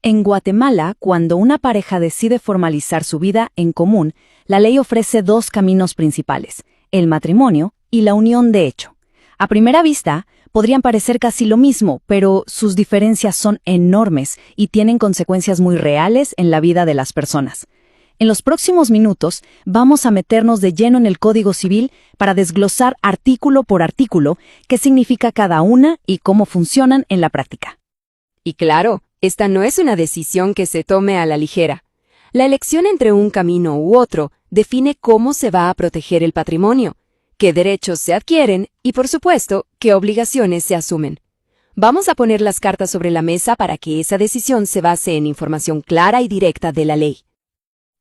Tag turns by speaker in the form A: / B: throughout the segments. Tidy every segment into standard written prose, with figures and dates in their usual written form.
A: En Guatemala, cuando una pareja decide formalizar su vida en común, la ley ofrece dos caminos principales, el matrimonio y la unión de hecho. A primera vista, podrían parecer casi lo mismo, pero sus diferencias son enormes y tienen consecuencias muy reales en la vida de las personas. En los próximos minutos, vamos a meternos de lleno en el Código Civil para desglosar artículo por artículo qué significa cada una y cómo funcionan en la práctica.
B: Y claro, esta no es una decisión que se tome a la ligera. La elección entre un camino u otro define cómo se va a proteger el patrimonio, qué derechos se adquieren y, por supuesto, qué obligaciones se asumen. Vamos a poner las cartas sobre la mesa para que esa decisión se base en información clara y directa de la ley.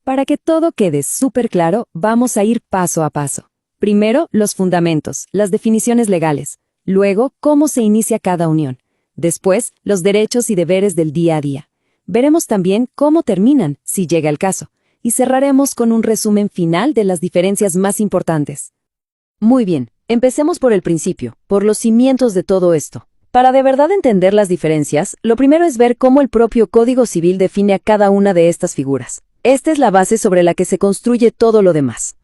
A: Para que todo quede súper claro, vamos a ir paso a paso. Primero, los fundamentos, las definiciones legales. Luego, cómo se inicia cada unión. Después, los derechos y deberes del día a día. Veremos también cómo terminan, si llega el caso. Y cerraremos con un resumen final de las diferencias más importantes. Muy bien, empecemos por el principio, por los cimientos de todo esto. Para de verdad entender las diferencias, lo primero es ver cómo el propio Código Civil define a cada una de estas figuras. Esta es la base sobre la que se construye todo lo demás.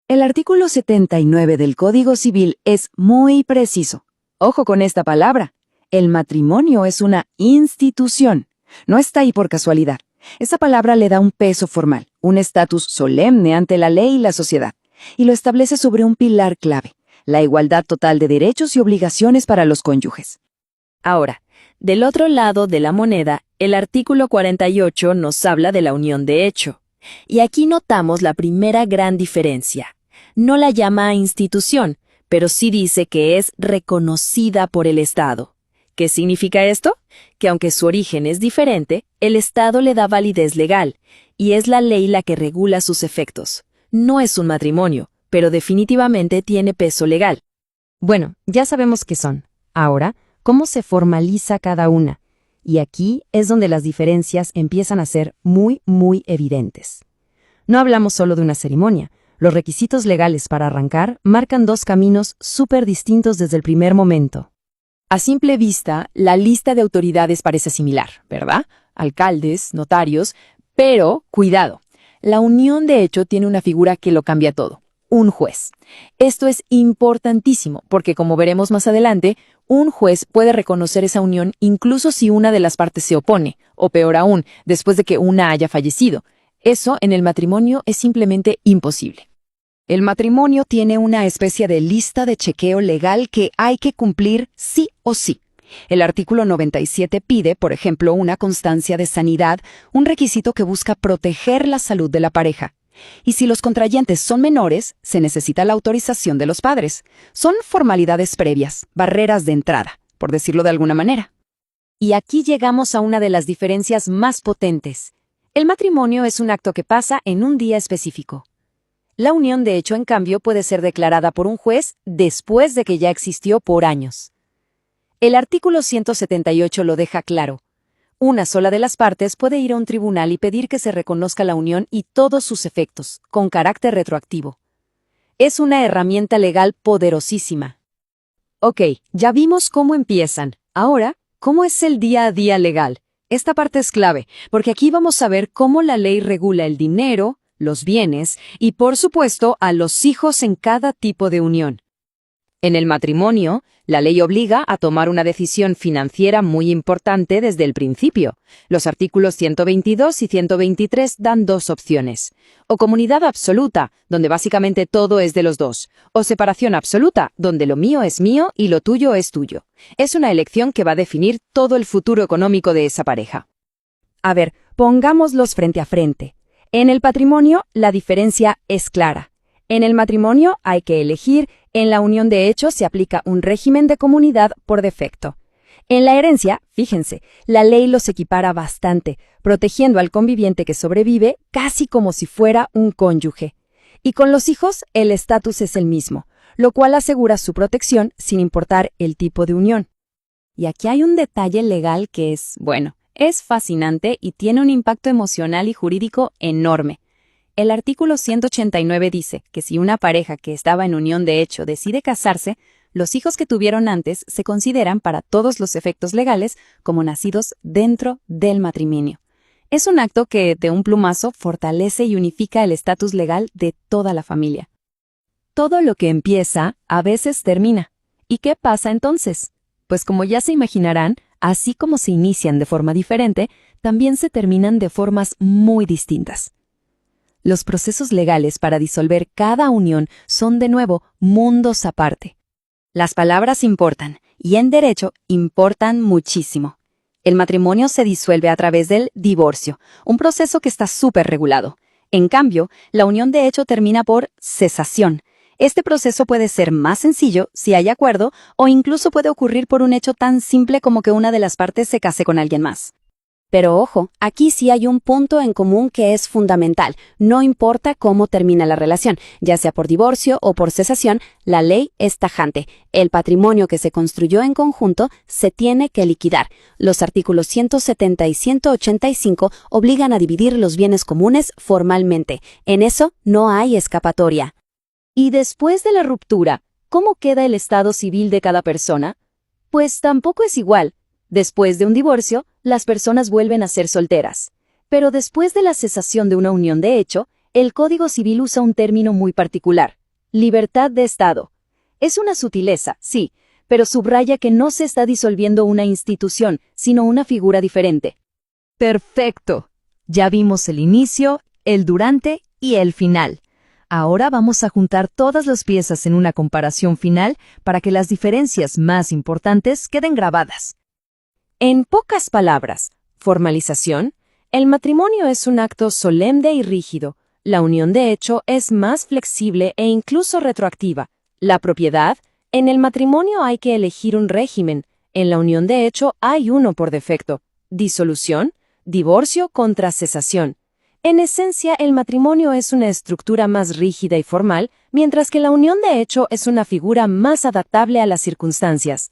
A: El artículo 79 del Código Civil es muy preciso. Ojo con esta palabra. El matrimonio es una institución. No está ahí por casualidad. Esa palabra le da un peso formal, un estatus solemne ante la ley y la sociedad, y lo establece sobre un pilar clave, la igualdad total de derechos y obligaciones para los cónyuges. Ahora, del otro lado de la moneda, el artículo 48 nos habla de la unión de hecho. Y aquí notamos la primera gran diferencia. No la llama institución, pero sí dice que es reconocida por el Estado. ¿Qué significa esto? Que aunque su origen es diferente, el Estado le da validez legal, y es la ley la que regula sus efectos. No es un matrimonio, pero definitivamente tiene peso legal. Bueno, ya sabemos qué son. Ahora, ¿cómo se formaliza cada una? Y aquí es donde las diferencias empiezan a ser muy evidentes. No hablamos solo de una ceremonia. Los requisitos legales para arrancar marcan dos caminos súper distintos desde el primer momento.
B: A simple vista, la lista de autoridades parece similar, ¿verdad? Alcaldes, notarios, pero cuidado, la unión de hecho tiene una figura que lo cambia todo, un juez. Esto es importantísimo porque, como veremos más adelante, un juez puede reconocer esa unión incluso si una de las partes se opone, o peor aún, después de que una haya fallecido. Eso en el matrimonio es simplemente imposible. El matrimonio tiene una especie de lista de chequeo legal que hay que cumplir sí o sí. El artículo 97 pide, por ejemplo, una constancia de sanidad, un requisito que busca proteger la salud de la pareja. Y si los contrayentes son menores, se necesita la autorización de los padres. Son formalidades previas, barreras de entrada, por decirlo de alguna manera. Y aquí llegamos a una de las diferencias más potentes. El matrimonio es un acto que pasa en un día específico. La unión de hecho, en cambio, puede ser declarada por un juez después de que ya existió por años. El artículo 178 lo deja claro. Una sola de las partes puede ir a un tribunal y pedir que se reconozca la unión y todos sus efectos, con carácter retroactivo. Es una herramienta legal poderosísima. Ok, ya vimos cómo empiezan. Ahora, ¿cómo es el día a día legal? Esta parte es clave, porque aquí vamos a ver cómo la ley regula el dinero, los bienes y, por supuesto, a los hijos en cada tipo de unión. En el matrimonio, la ley obliga a tomar una decisión financiera muy importante desde el principio. Los artículos 122 y 123 dan dos opciones. O comunidad absoluta, donde básicamente todo es de los dos. O separación absoluta, donde lo mío es mío y lo tuyo es tuyo. Es una elección que va a definir todo el futuro económico de esa pareja. A ver, pongámoslos frente a frente. En el patrimonio, la diferencia es clara. En el matrimonio hay que elegir, en la unión de hecho se aplica un régimen de comunidad por defecto. En la herencia, fíjense, la ley los equipara bastante, protegiendo al conviviente que sobrevive casi como si fuera un cónyuge. Y con los hijos, el estatus es el mismo, lo cual asegura su protección sin importar el tipo de unión. Y aquí hay un detalle legal que es fascinante y tiene un impacto emocional y jurídico enorme. El artículo 189 dice que si una pareja que estaba en unión de hecho decide casarse,
A: Los hijos que tuvieron antes se consideran para todos los efectos legales como nacidos dentro del matrimonio. Es un acto que, de un plumazo, fortalece y unifica el estatus legal de toda la familia. Todo lo que empieza, a veces termina. ¿Y qué pasa entonces? Pues como ya se imaginarán, así como se inician de forma diferente, también se terminan de formas muy distintas. Los procesos legales para disolver cada unión son, de nuevo, mundos aparte. Las palabras importan, y en derecho importan muchísimo. El matrimonio se disuelve a través del divorcio, un proceso que está súper regulado. En cambio, la unión de hecho termina por cesación. Este proceso puede ser más sencillo si hay acuerdo o incluso puede ocurrir por un hecho tan simple como que una de las partes se case con alguien más. Pero ojo, aquí sí hay un punto en común que es fundamental. No importa cómo termina la relación, ya sea por divorcio o por cesación, la ley es tajante. El patrimonio que se construyó en conjunto se tiene que liquidar. Los artículos 170 y 185 obligan a dividir los bienes comunes formalmente. En eso no hay escapatoria. ¿Y después de la ruptura, cómo queda el estado civil de cada persona? Pues tampoco es igual. Después de un divorcio, las personas vuelven a ser solteras. Pero después de la cesación de una unión de hecho, el Código Civil usa un término muy particular: libertad de estado. Es una sutileza, sí, pero subraya que no se está disolviendo una institución, sino una figura diferente.
B: Perfecto. Ya vimos el inicio, el durante y el final. Ahora vamos a juntar todas las piezas en una comparación final para que las diferencias más importantes queden grabadas.
A: En pocas palabras, formalización, el matrimonio es un acto solemne y rígido. La unión de hecho es más flexible e incluso retroactiva. La propiedad, en el matrimonio hay que elegir un régimen. En la unión de hecho hay uno por defecto: disolución, divorcio contra cesación. En esencia, el matrimonio es una estructura más rígida y formal, mientras que la unión de hecho es una figura más adaptable a las circunstancias.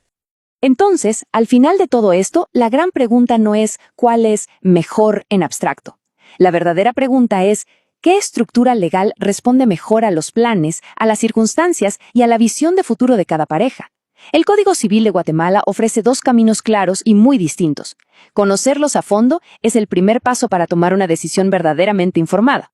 A: Entonces, al final de todo esto, la gran pregunta no es cuál es mejor en abstracto. La verdadera pregunta es, ¿qué estructura legal responde mejor a los planes, a las circunstancias y a la visión de futuro de cada pareja? El Código Civil de Guatemala ofrece dos caminos claros y muy distintos. Conocerlos a fondo es el primer paso para tomar una decisión verdaderamente informada.